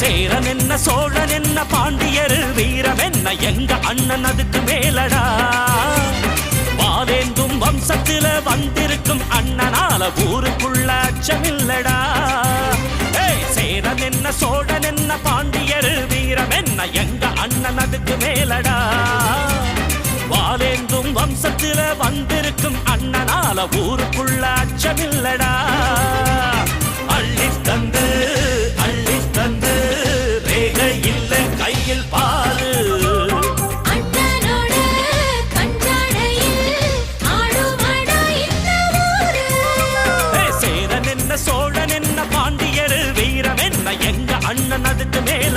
சேரன் என்ன சோழன் என்ன பாண்டியர் வீரம் என்ன எங்க அண்ணன் அதுக்கு மேலடா வாலேந்தும் வம்சத்தில வந்திருக்கும் அண்ணனால ஊருக்குள்ள அச்சமில்லடா சேரன் என்ன சோழன் என்ன பாண்டியர் வீரம் என்ன எங்க அண்ணன் அதுக்கு மேலடா வாலேந்தும் வம்சத்தில வந்திருக்கும் அண்ணனால ஊருக்குள்ள அச்சமில்லடா அள்ளி தந்து ரேக இல்ல கையில் பாரு சேரன் என்ன சோழன் என்ன பாண்டியர் வீரம் என்ன எங்க அண்ணன் அதுக்கு மேல